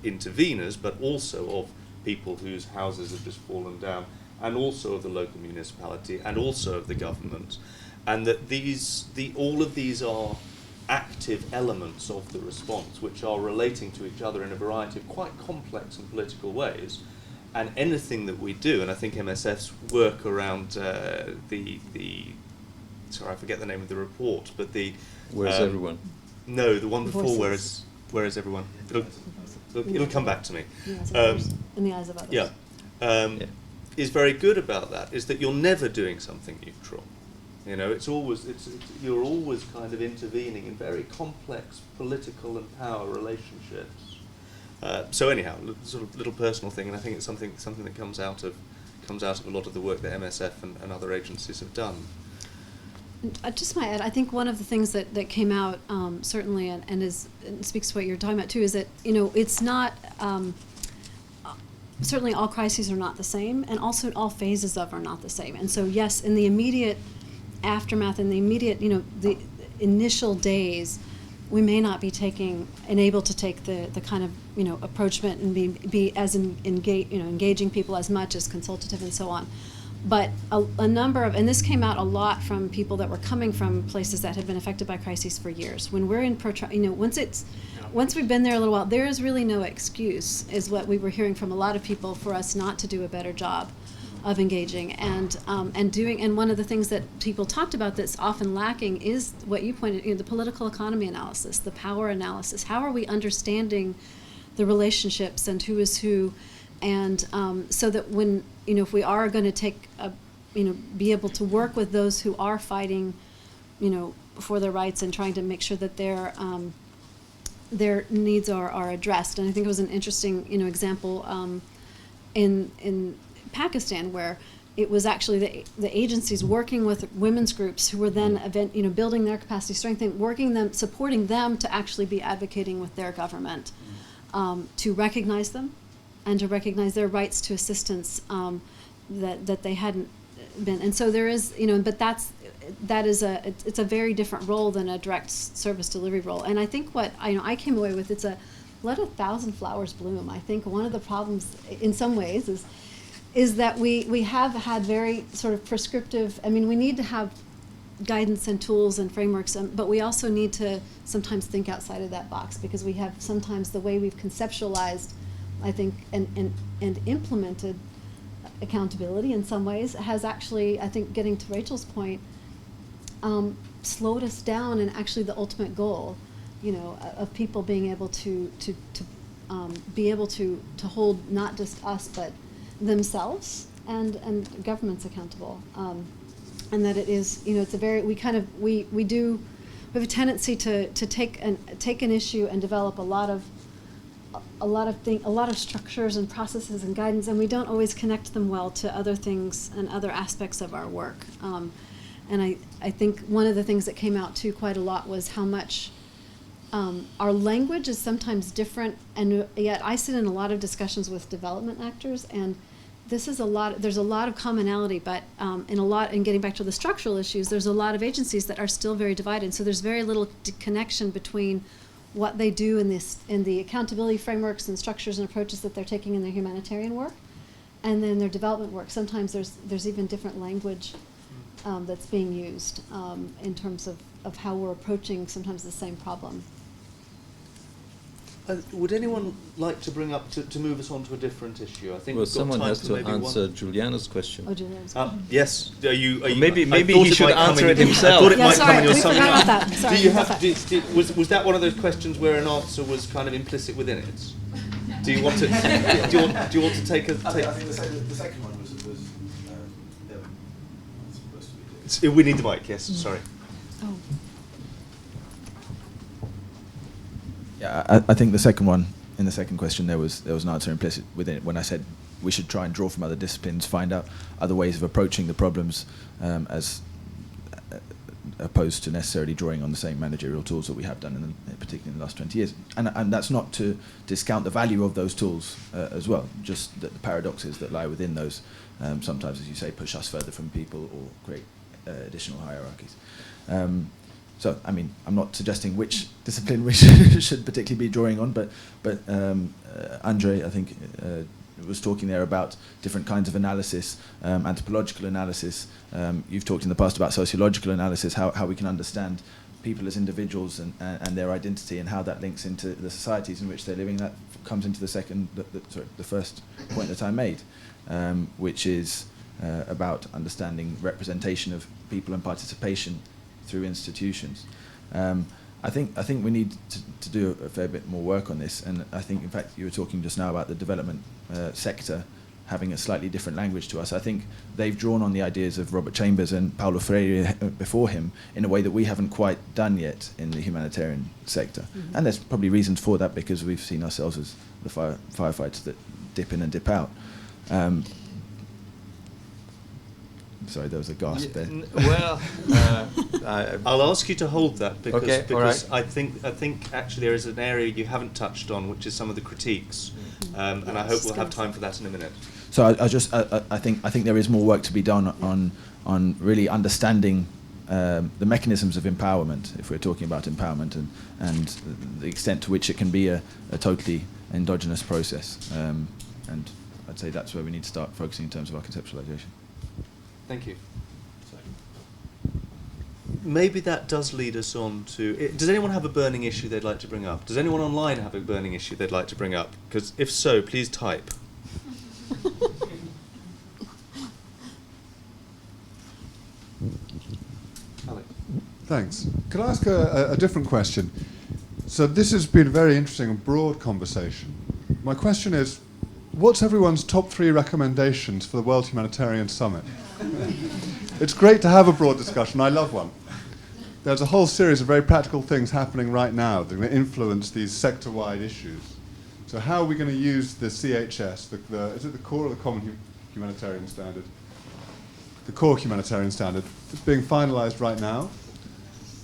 B: interveners, but also of people whose houses have just fallen down, and also of the local municipality, and also of the government, and that all of these are active elements of the response, which are relating to each other in a variety of quite complex and political ways. And anything that we do, and I think MSF's work around sorry, I forget the name of the report, but the
A: Where's everyone?
B: No, the one before.
G: Voices.
B: Where is everyone? It'll come back to me.
G: In the eyes of others.
B: Yeah, is very good about that. Is that you're never doing something neutral. You know, you're always kind of intervening in very complex political and power relationships. So anyhow, sort of little personal thing, and I think it's something that comes out of a lot of the work that MSF and other agencies have done.
G: I just might add, I think one of the things that came out certainly and speaks to what you're talking about too, is that, you know, it's not certainly all crises are not the same, and also all phases of are not the same. And so yes, in the immediate aftermath, in the immediate, you know, the initial days, we may not be taking and able to take the kind of, you know, approachment and be as engaging people as much as consultative and so on. But a number of, and this came out a lot from people that were coming from places that had been affected by crises for years. When we're in, once we've been there a little while, there is really no excuse, is what we were hearing from a lot of people, for us not to do a better job of engaging and doing. And one of the things that people talked about that's often lacking is what you pointed, you know, the political economy analysis, the power analysis. How are we understanding the relationships and who is who? And so that when, you know, if we are going to take be able to work with those who are fighting, you know, for their rights and trying to make sure that their needs are addressed. And I think it was an interesting, you know, example in Pakistan, where it was actually the agencies working with women's groups who were then building their capacity, strengthening, supporting them to actually be advocating with their government to recognize them and to recognize their rights to assistance that they hadn't been. And so there is, you know, but it's a very different role than a direct service delivery role. And I think what I came away with, it's let 1,000 flowers bloom. I think one of the problems in some ways is that we have had very sort of prescriptive, I mean, we need to have guidance and tools and frameworks, but we also need to sometimes think outside of that box, because we have sometimes the way we've conceptualized, I think, and implemented accountability in some ways has actually, I think, getting to Rachel's point, slowed us down in actually the ultimate goal, you know, of people being able to hold not just us but themselves and governments accountable. And that it is, it's a very, we have a tendency to take an issue and develop a lot of structures and processes and guidance, and we don't always connect them well to other things and other aspects of our work. And I think one of the things that came out too quite a lot was how much our language is sometimes different, and yet I sit in a lot of discussions with development actors, and there's a lot of commonality, but in getting back to the structural issues, there's a lot of agencies that are still very divided. So there's very little connection between what they do in the accountability frameworks and structures and approaches that they're taking in their humanitarian work, and then their development work. Sometimes there's even different language that's being used in terms of how we're approaching sometimes the same problem.
B: Would anyone like to bring up, to move us on to a different issue? I think
A: Well,
B: we've got
A: someone
B: time
A: has
B: for
A: to
B: maybe
A: answer
B: one.
A: Juliana's question.
G: Oh, Juliana's
B: Yes. Are you?
A: Maybe
B: I thought
A: he
B: it
A: should
B: might come
A: answer
B: in-
A: it himself.
B: I thought it
G: Yeah,
B: might
G: sorry,
B: come in your
G: we
B: summing
G: forgot
B: up.
G: about that. Sorry,
B: Do you
G: that's
B: have? Was that one of those questions where an answer was kind of implicit within it? Do you want to? do you want to take a? Take,
H: I think the second one was supposed to be.
B: we need the mic. Yes. Sorry.
G: Oh.
H: Yeah, I think the second one, in the second question, there was an answer implicit within it when I said we should try and draw from other disciplines, find out other ways of approaching the problems, as opposed to necessarily drawing on the same managerial tools that we have done, particularly in the last 20 years. And that's not to discount the value of those tools as well, just that the paradoxes that lie within those sometimes, as you say, push us further from people or create additional hierarchies. So, I mean, I'm not suggesting which discipline we should particularly be drawing on, but Andre, I think, was talking there about different kinds of analysis, anthropological analysis. You've talked in the past about sociological analysis, how we can understand people as individuals and their identity and how that links into the societies in which they're living. That comes into the first point that I made, which is about understanding representation of people and participation through institutions. I think we need to do a fair bit more work on this, and I think, in fact, you were talking just now about the development sector having a slightly different language to us. I think they've drawn on the ideas of Robert Chambers and Paulo Freire before him in a way that we haven't quite done yet in the humanitarian sector. Mm-hmm. And there's probably reasons for that, because we've seen ourselves as the firefighters that dip in and dip out. Sorry, there was a gasp there.
A: Well,
B: I'll ask you to hold that because,
A: Okay,
B: because
A: all right.
B: I think actually there is an area you haven't touched on, which is some of the critiques, and I hope we'll have time for that in a minute.
H: So I think there is more work to be done on really understanding the mechanisms of empowerment, if we're talking about empowerment, and the extent to which it can be a totally endogenous process. And I'd say that's where we need to start focusing in terms of our conceptualization.
B: Thank you. Maybe that does lead us on to... Does anyone have a burning issue they'd like to bring up? Does anyone online have a burning issue they'd like to bring up? Because if so, please type. Alex.
J: Thanks. Could I ask a different question? So this has been a very interesting and broad conversation. My question is, what's everyone's top 3 recommendations for the World Humanitarian Summit? It's great to have a broad discussion. I love one. There's a whole series of very practical things happening right now that are going to influence these sector-wide issues. So how are we going to use the CHS, is it the core or the common humanitarian standard? The core humanitarian standard. It's being finalized right now.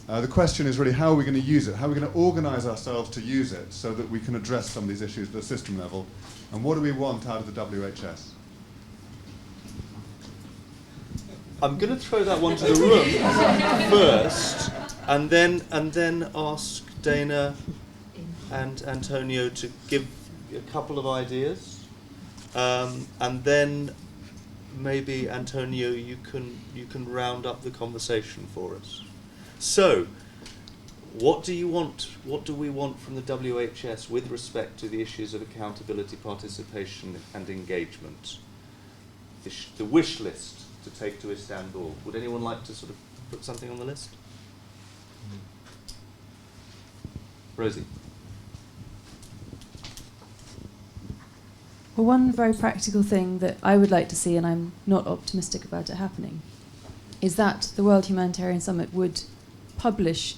J: The question is really, how are we going to use it? How are we going to organize ourselves to use it so that we can address some of these issues at the system level? And what do we want out of the WHS?
B: I'm going to throw that one to the room first, and then ask Dana and Antonio to give a couple of ideas, and then maybe Antonio, you can round up the conversation for us. So, what do you want? What do we want from the WHS with respect to the issues of accountability, participation, and engagement? The wish list to take to Istanbul. Would anyone like to sort of put something on the list? Rosie.
C: Well, one very practical thing that I would like to see, and I'm not optimistic about it happening, is that the World Humanitarian Summit would publish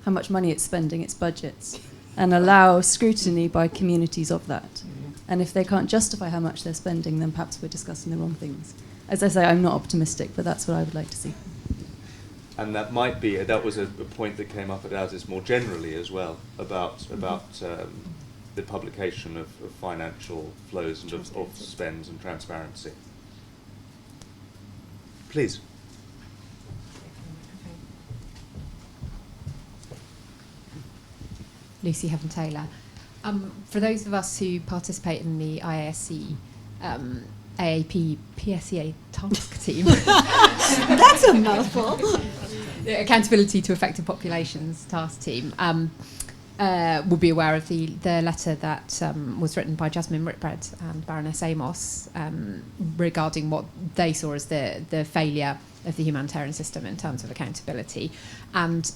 C: how much money it's spending, its budgets, and allow scrutiny by communities of that. And if they can't justify how much they're spending, then perhaps we're discussing the wrong things. As I say, I'm not optimistic, but that's what I would like to see.
B: And that might be, that was a point that came up at ASIS more generally as well, about the publication of financial flows and of spends and transparency. Please.
K: Lucy Heaven-Taylor. For those of us who participate in the IASC AAP PSEA task team,
G: That's a mouthful.
K: the Accountability to Affected Populations task team, will be aware of the letter that was written by Jasmine Whitbread and Baroness Amos regarding what they saw as the failure of the humanitarian system in terms of accountability. And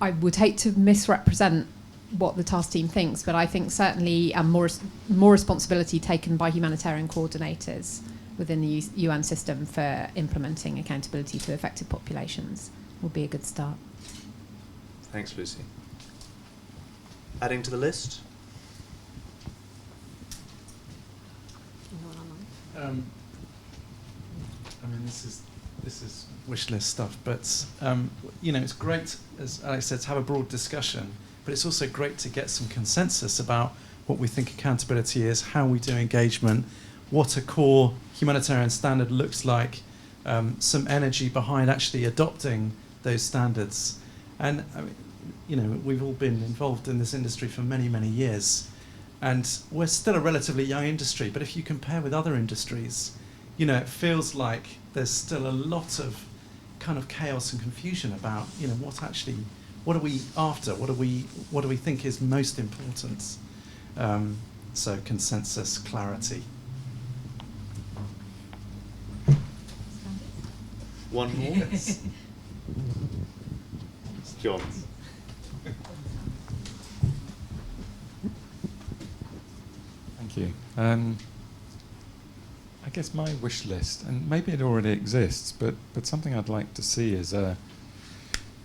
K: I would hate to misrepresent what the task team thinks, but I think certainly more responsibility taken by humanitarian coordinators within the UN system for implementing accountability to affected populations will be a good start.
B: Thanks, Lucy. Adding to the list?
L: I mean, this is wish list stuff, but it's great, as Alex said, to have a broad discussion. But it's also great to get some consensus about what we think accountability is, how we do engagement, what a core humanitarian standard looks like, some energy behind actually adopting those standards. And I mean, we've all been involved in this industry for many, many years, and we're still a relatively young industry. But if you compare with other industries, it feels like there's still a lot of kind of chaos and confusion about, what are we after? What do we think is most important? So consensus, clarity.
B: One more? It's John.
M: Thank you. I guess my wish list, and maybe it already exists, but something I'd like to see is a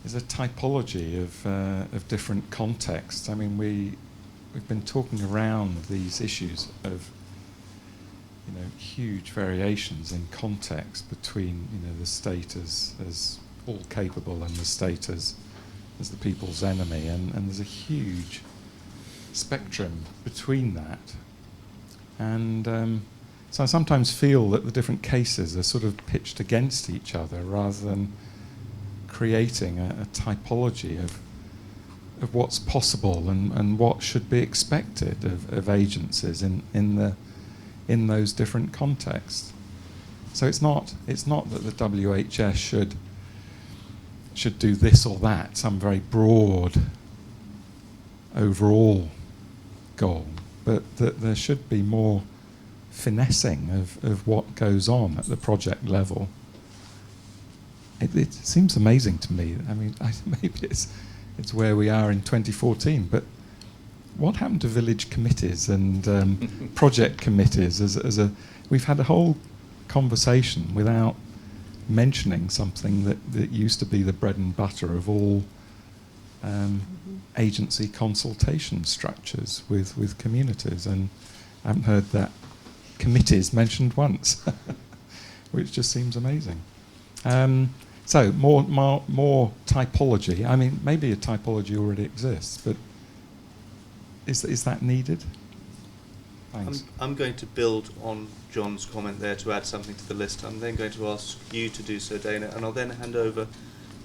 M: typology of different contexts. I mean, we've been talking around these issues of huge variations in context between the state as all capable and the state as the people's enemy, and there's a huge spectrum between that. And so I sometimes feel that the different cases are sort of pitched against each other rather than creating a typology of what's possible and what should be expected of agencies in those different contexts. So it's not that the WHS should do this or that, some very broad overall goal, but that there should be more finessing of what goes on at the project level. It seems amazing to me. I mean, maybe it's where we are in 2014, but what happened to village committees and project committees? We've had a whole conversation without mentioning something that used to be the bread and butter of all agency consultation structures with communities, and I haven't heard that committees mentioned once, which just seems amazing. So more typology. I mean, maybe a typology already exists, but is that needed? Thanks.
B: I'm going to build on John's comment there to add something to the list. I'm then going to ask you to do so, Dana, and I'll then hand over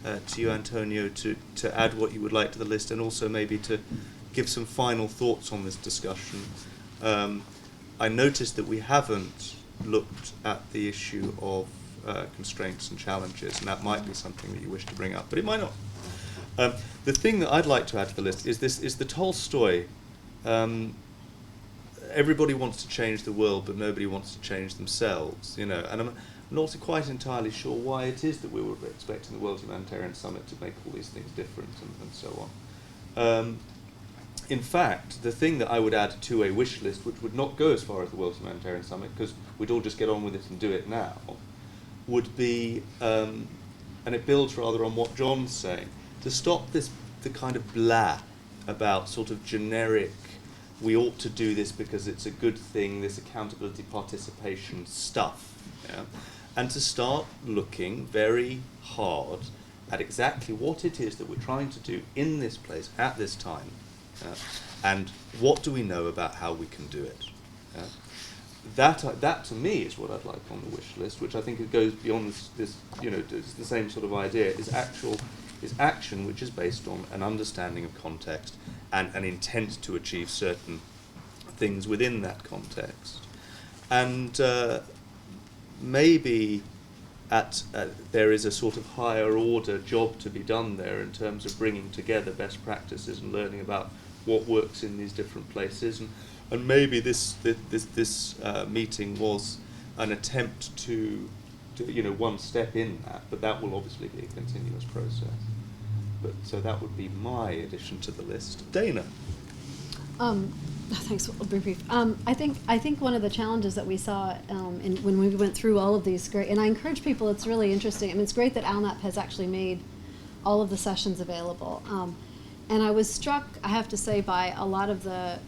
B: to you, Antonio, to add what you would like to the list, and also maybe to give some final thoughts on this discussion. I noticed that we haven't looked at the issue of constraints and challenges, and that might be something that you wish to bring up, but it might not. The thing that I'd like to add to the list is the Tolstoy. Everybody wants to change the world, but nobody wants to change themselves, and I'm not quite entirely sure why it is that we were expecting the World Humanitarian Summit to make all these things different and so on. in fact, the thing that I would add to a wish list, which would not go as far as the World Humanitarian Summit, because we'd all just get on with it and do it now, would be, and it builds rather on what John's saying, to stop the kind of blah about sort of generic, we ought to do this because it's a good thing, this accountability participation stuff, yeah? And to start looking very hard at exactly what it is that we're trying to do in this place at this time, and what do we know about how we can do it. That to me is what I'd like on the wish list, which I think it goes beyond this it's the same sort of idea, is action which is based on an understanding of context and an intent to achieve certain things within that context. And maybe there is a sort of higher order job to be done there in terms of bringing together best practices and learning about what works in these different places. And maybe this meeting was an attempt to one step in that, but that will obviously be a continuous process. So that would be my addition to the list. Dana.
G: Thanks. I'll be brief. I think one of the challenges that we saw when we went through all of these great, and I encourage people. It's really interesting. I mean, it's great that ALNAP has actually made all of the sessions available. And I was struck, I have to say, by a lot of the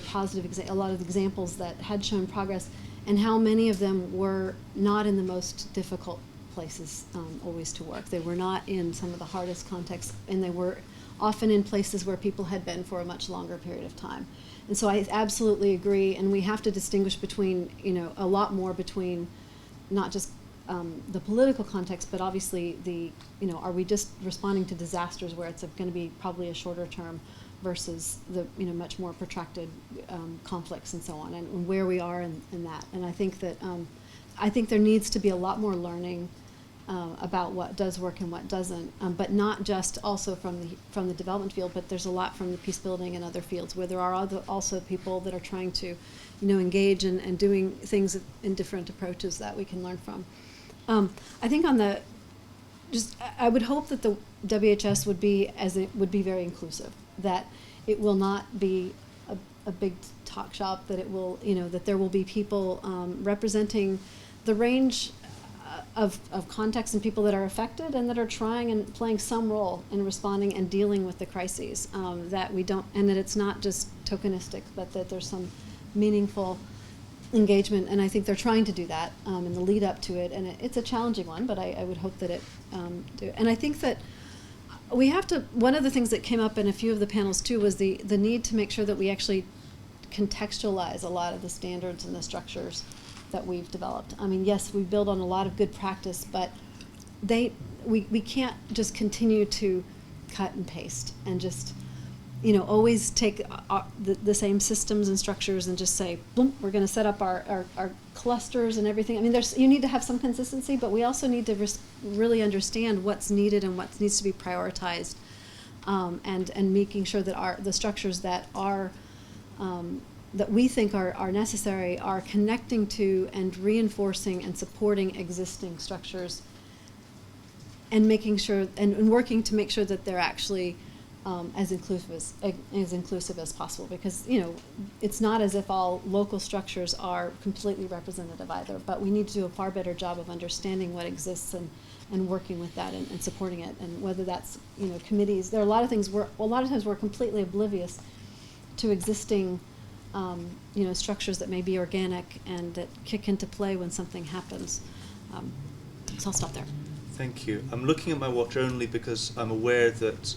G: positive, a lot of the examples that had shown progress, and how many of them were not in the most difficult places always to work. They were not in some of the hardest contexts, and they were often in places where people had been for a much longer period of time. And so I absolutely agree, and we have to distinguish between, a lot more between not just the political context, but obviously are we just responding to disasters where it's going to be probably a shorter term versus the, much more protracted conflicts and so on, and where we are in that. And I think that, I think there needs to be a lot more learning about what does work and what doesn't, but not just also from the development field, but there's a lot from the peace building and other fields where there are also people that are trying to, engage and doing things in different approaches that we can learn from. I think I would hope that the WHS would be very inclusive, that it will not be a big talk shop, that it will, that there will be people representing the range of contexts and people that are affected and that are trying and playing some role in responding and dealing with the crises, that we don't, and that it's not just tokenistic, but that there's some meaningful engagement, and I think they're trying to do that in the lead up to it, and it's a challenging one, but I would hope that it do. And I think that we have to, one of the things that came up in a few of the panels too was the need to make sure that we actually contextualize a lot of the standards and the structures that we've developed. I mean, yes, we build on a lot of good practice, but we can't just continue to cut and paste and just always take the same systems and structures and just say, boom, we're going to set up our clusters and everything. I mean, you need to have some consistency, but we also need to really understand what's needed and what needs to be prioritized, and making sure that the structures that are that we think are necessary are connecting to and reinforcing and supporting existing structures, and making sure and working to make sure that they're actually as inclusive as possible, because it's not as if all local structures are completely representative either, but we need to do a far better job of understanding what exists and working with that and supporting it, and whether that's committees. There are a lot of things a lot of times we're completely oblivious to existing structures that may be organic and that kick into play when something happens. So I'll stop there.
B: Thank you. I'm looking at my watch only because I'm aware that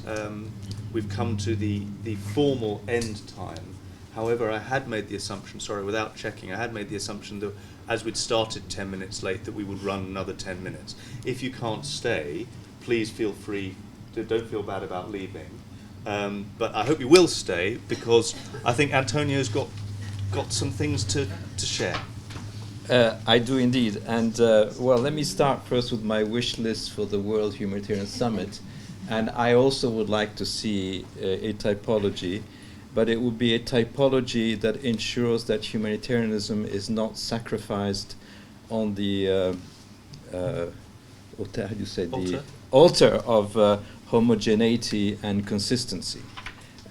B: we've come to the formal end time. However, I had made the assumption, without checking, I had made the assumption that as we'd started 10 minutes late that we would run another 10 minutes. If you can't stay, please feel free to, don't feel bad about leaving. But I hope you will stay, because I think Antonio's got some things to share.
A: I do indeed, and let me start first with my wish list for the World Humanitarian Summit, and I also would like to see a typology, but it would be a typology that ensures that humanitarianism is not sacrificed on the altar of homogeneity and consistency.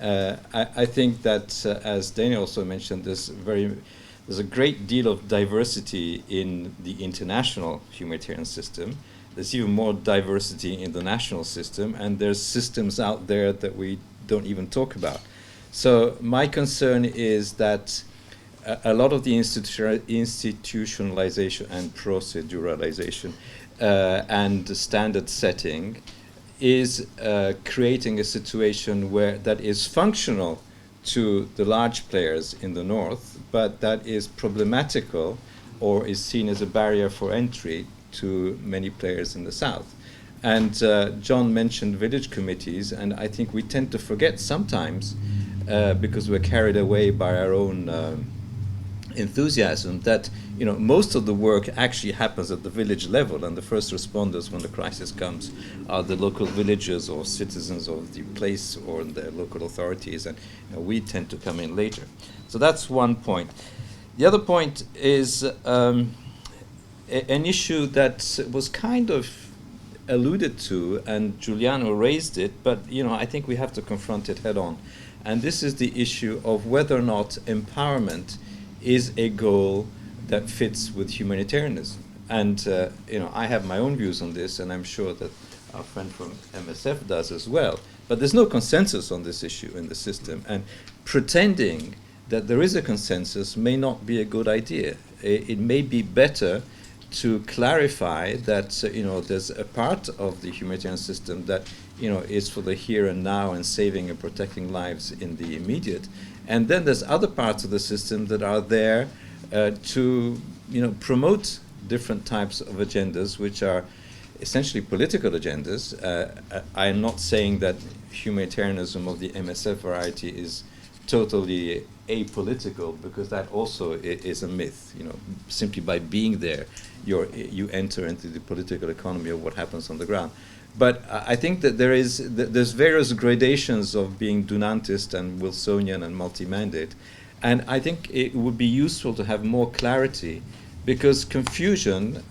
A: I think that, as Dana also mentioned, there's a great deal of diversity in the international humanitarian system. There's even more diversity in the national system, and there's systems out there that we don't even talk about. So my concern is that a lot of the institutionalization and proceduralization and standard setting is creating a situation where that is functional to the large players in the north, but that is problematical or is seen as a barrier for entry to many players in the south. And John mentioned village committees, and I think we tend to forget sometimes, because we're carried away by our own enthusiasm, that most of the work actually happens at the village level, and the first responders when the crisis comes are the local villagers or citizens of the place or the local authorities, and we tend to come in later. So that's one point. The other point is an issue that was kind of alluded to, and Giuliano raised it, but I think we have to confront it head on. And this is the issue of whether or not empowerment is a goal that fits with humanitarianism. And I have my own views on this, and I'm sure that our friend from MSF does as well. But there's no consensus on this issue in the system, and pretending that there is a consensus may not be a good idea. It may be better to clarify that there's a part of the humanitarian system that is for the here and now and saving and protecting lives in the immediate, and then there's other parts of the system that are there to promote different types of agendas, which are essentially political agendas. I am not saying that humanitarianism of the MSF variety is totally apolitical, because that also is a myth. Simply by being there, you enter into the political economy of what happens on the ground. But I think that there's various gradations of being Dunantist and Wilsonian and multi-mandate, and I think it would be useful to have more clarity, because confusion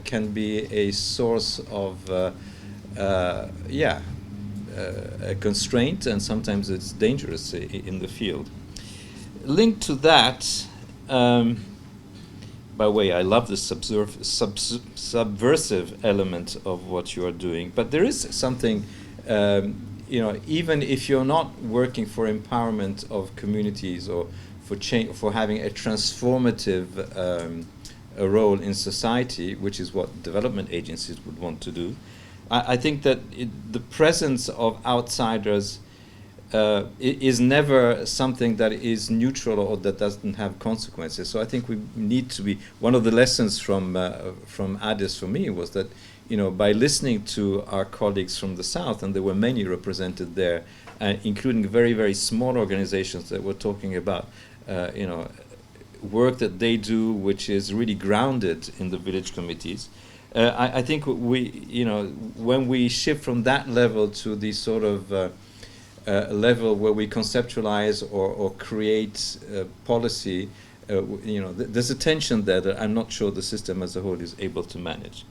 A: can be a source of a constraint, and sometimes it's dangerous in the field. Linked to that, by the way, I love the subversive element of what you are doing, but there is something, even if you're not working for empowerment of communities or for having a transformative a role in society, which is what development agencies would want to do, I think that the presence of outsiders is never something that is neutral or that doesn't have consequences. So I think we need to be, one of the lessons from Addis for me was that, by listening to our colleagues from the South, and there were many represented there, including very, very small organizations that were talking about, work that they do, which is really grounded in the village committees. I think when we shift from that level to the sort of level where we conceptualize or create policy, there's a tension there that I'm not sure the system as a whole is able to manage.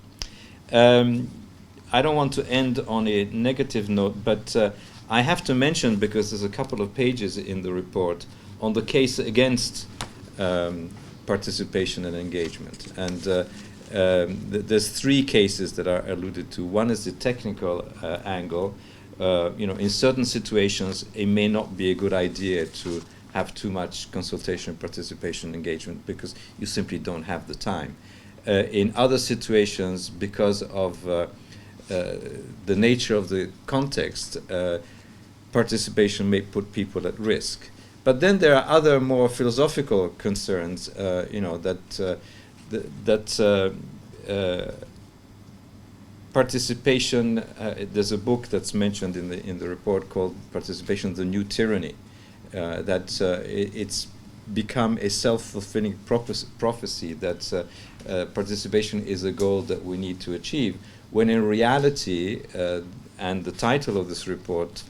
A: I don't want to end on a negative note, but I have to mention, because there's a couple of pages in the report on the case against participation and engagement. And there's three cases that are alluded to. One is the technical angle. In certain situations, it may not be a good idea to have too much consultation, participation, engagement, because you simply don't have the time. In other situations, because of the nature of the context, participation may put people at risk. But then there are other more philosophical concerns, participation. There's a book that's mentioned in the report called "Participation: The New Tyranny." It's become a self-fulfilling prophecy that participation is a goal that we need to achieve, when in reality, and the title of this report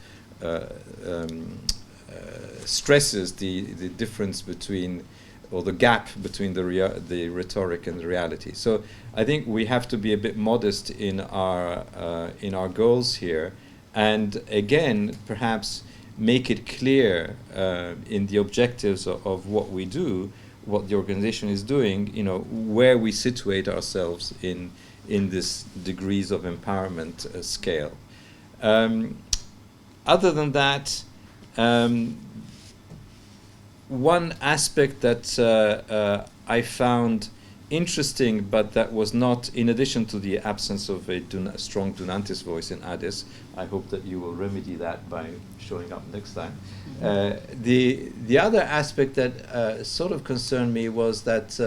A: stresses the difference between, or the gap between the rhetoric and the reality. So I think we have to be a bit modest in our goals here, and again, perhaps make it clear in the objectives of what we do, what the organization is doing, you know, where we situate ourselves in this degrees of empowerment scale. Other than that, one aspect that I found interesting, but that was not, in addition to the absence of a strong Donantist voice in Addis, I hope that you will remedy that by showing up next time. The other aspect that sort of concerned me was that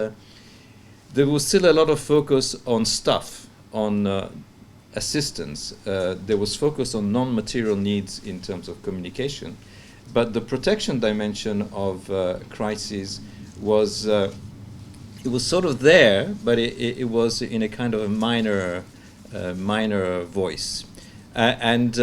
A: there was still a lot of focus on stuff, on assistance. There was focus on non-material needs in terms of communication, but the protection dimension of crises was it was sort of there, but it was in a kind of a minor voice. And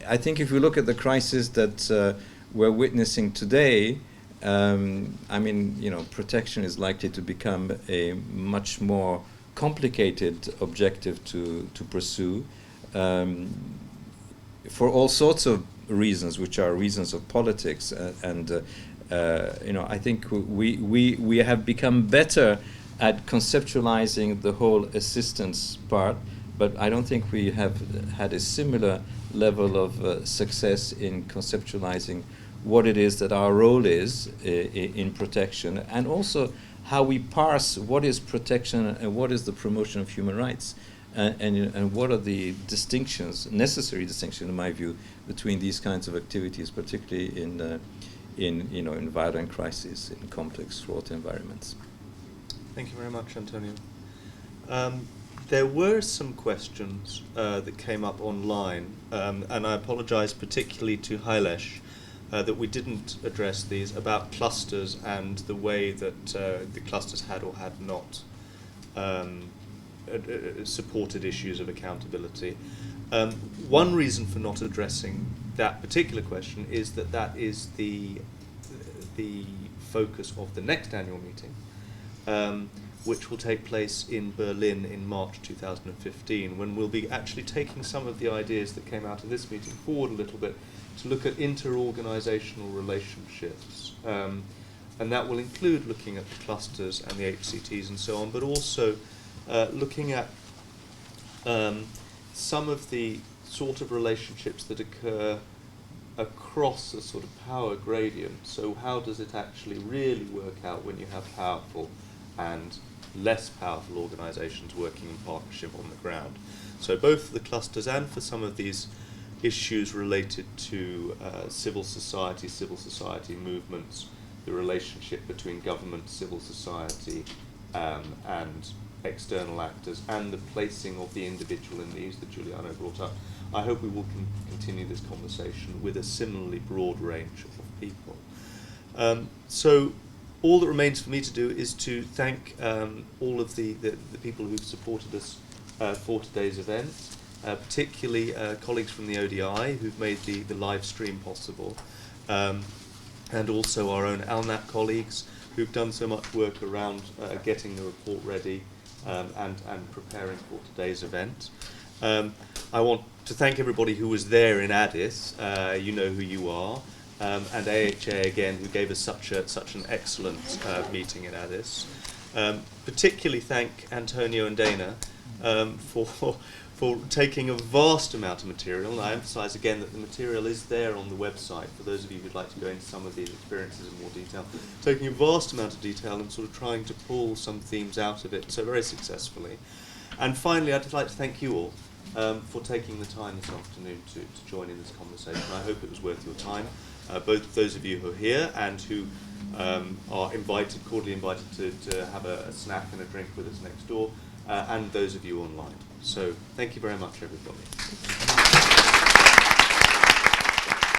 A: I think if you look at the crisis that we're witnessing today, I mean, you know, protection is likely to become a much more complicated objective to pursue for all sorts of reasons, which are reasons of politics you know, I think we have become better at conceptualizing the whole assistance part, but I don't think we have had a similar level of success in conceptualizing what it is that our role is in protection, and also how we parse what is protection and what is the promotion of human rights, and what are the distinctions, necessary distinctions in my view, between these kinds of activities, particularly in you know, in violent crises, in complex, fraught environments.
B: Thank you very much, Antonio. There were some questions that came up online, and I apologize particularly to Hailesh that we didn't address these, about clusters and the way that the clusters had or had not supported issues of accountability. One reason for not addressing that particular question is that that is the focus of the next annual meeting, which will take place in Berlin in March 2015, when we'll be actually taking some of the ideas that came out of this meeting forward a little bit to look at inter-organizational relationships. And that will include looking at the clusters and the HCTs and so on, but also looking at some of the sort of relationships that occur across a sort of power gradient. So how does it actually really work out when you have powerful and less powerful organizations working in partnership on the ground? So both for the clusters and for some of these issues related to civil society movements, the relationship between government, civil society, and external actors, and the placing of the individual in these that Giuliano brought up. I hope we will continue this conversation with a similarly broad range of people. So all that remains for me to do is to thank all of the people who've supported us for today's event, particularly colleagues from the ODI who've made the live stream possible, and also our own ALNAT colleagues who've done so much work around getting the report ready and preparing for today's event. I want to thank everybody who was there in Addis. You know who you are. And AHA again, who gave us such an excellent meeting in Addis. Particularly thank Antonio and Dana for taking a vast amount of material. And I emphasize again that the material is there on the website for those of you who'd like to go into some of these experiences in more detail. Taking a vast amount of detail and sort of trying to pull some themes out of it, so very successfully. And finally, I'd just like to thank you all for taking the time this afternoon to join in this conversation. I hope it was worth your time. Both those of you who are here and who are cordially invited to have a snack and a drink with us next door, and those of you online. So thank you very much, everybody.